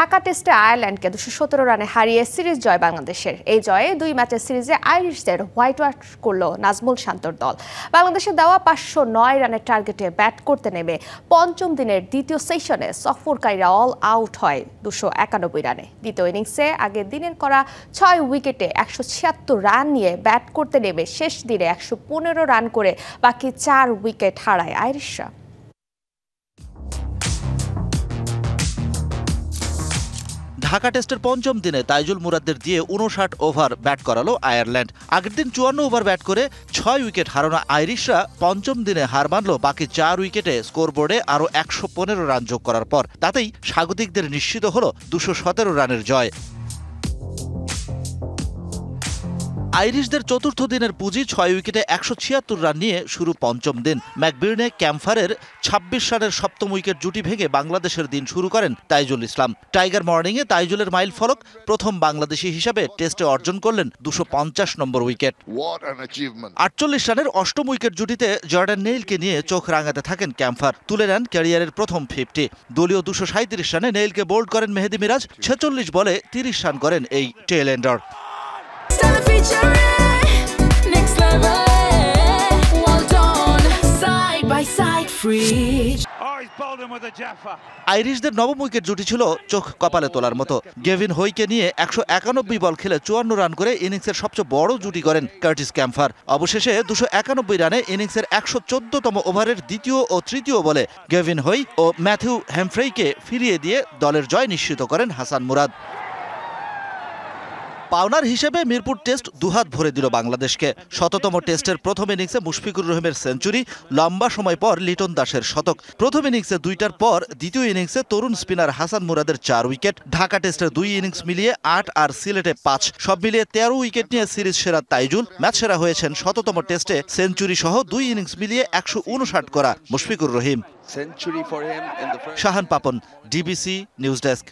ঢাকা টেস্টে আয়ারল্যান্ডকে 217 রানে হারিয়ে সিরিজ জয় বাংলাদেশের। এই জয়ে 2 ম্যাচের সিরিজে আইরিশদের হোয়াইট ওয়াশ করল নাজমুল শান্তর দল। বাংলাদেশের দেওয়া 509 রানের টার্গেটে ব্যাট করতে নেমে পঞ্চম দিনের দ্বিতীয় সেশনে সফরকারীরা অল আউট হয় 291 রানে। দ্বিতীয় ইনিংসে আগের দিনের করা 6 উইকেটে 176 রান নিয়ে ব্যাট করতে নেমে শেষ দিনে 115 রান করে বাকি 4 উইকেট হারায় আইরিশরা। ঢাকা টেস্টের পঞ্চম দিনে তাইজুল মুরাদদের দিয়ে 59 ওভার ব্যাট করালো আয়ারল্যান্ড। আগের দিন 54 ওভার ব্যাট করে 6 উইকেট হারানো আইরিশরা পঞ্চম দিনে হার মানল বাকি 4 উইকেটে স্কোরবোর্ডে আরও 115 রান যোগ করার পর। তাতেই স্বাগতিকদের নিশ্চিত হল 217 রানের জয়। আইরিশদের চতুর্থ দিনের পুঁজি 6 উইকেটে 176 রান নিয়ে শুরু পঞ্চম দিন। ম্যাকবির্নে ক্যাম্ফারের 26 রানের সপ্তম উইকেট জুটি ভেঙে বাংলাদেশের দিন শুরু করেন তাইজুল ইসলাম। টাইগার মর্নিংয়ে তাইজুলের মাইল ফলক প্রথম বাংলাদেশি হিসাবে টেস্টে অর্জন করলেন 250 নম্বর উইকেট। 48 রানের অষ্টম উইকেট জুটিতে জর্ডান নেইলকে নিয়ে চোখ রাঙাতে থাকেন ক্যাম্ফার। তুলে নেন ক্যারিয়ারের প্রথম 50। দলীয় 237 রানে নেইলকে বোল্ড করেন মেহেদী মিরাজ। 46 বলে 30 রান করেন এই টেল এন্ডার। আইরিশদের নবম উইকেট জুটি ছিল চোখ কপালে তোলার মতো। গেভিন হোইকে নিয়ে 191 বল খেলে 54 রান করে ইনিংসের সবচেয়ে বড় জুটি করেন কার্টিস ক্যাম্ফার। অবশেষে 291 রানে ইনিংসের 114তম ওভারের দ্বিতীয় ও তৃতীয় বলে গেভিন হোই ও ম্যাথিউ হ্যামফ্রেইকে ফিরিয়ে দিয়ে দলের জয় নিশ্চিত করেন হাসান মুরাদ। পাওনার হিসেবে মিরপুর টেস্ট দুহাত ভরে দিল বাংলাদেশকে। শততম টেস্টের প্রথম ইনিংসে মুশফিকুর রহিমের সেঞ্চুরি, লম্বা সময় পর লিটন দাসের শতক। প্রথম ইনিংসে 2টার পর দ্বিতীয় ইনিংসে তরুণ স্পিনার হাসান মুরাদের 4 উইকেট। ঢাকা টেস্টের 2 ইনিংস মিলিয়ে 8 আর সিলেটে 5, সব মিলিয়ে 13 উইকেট নিয়ে সিরিজ সেরা তাইজুল। ম্যাচ সেরা হয়েছেন শততম টেস্টে সেঞ্চুরি সহ 2 ইনিংস মিলিয়ে 159 করা Mushfiqur Rahim. Shahan Papon, DBC news desk.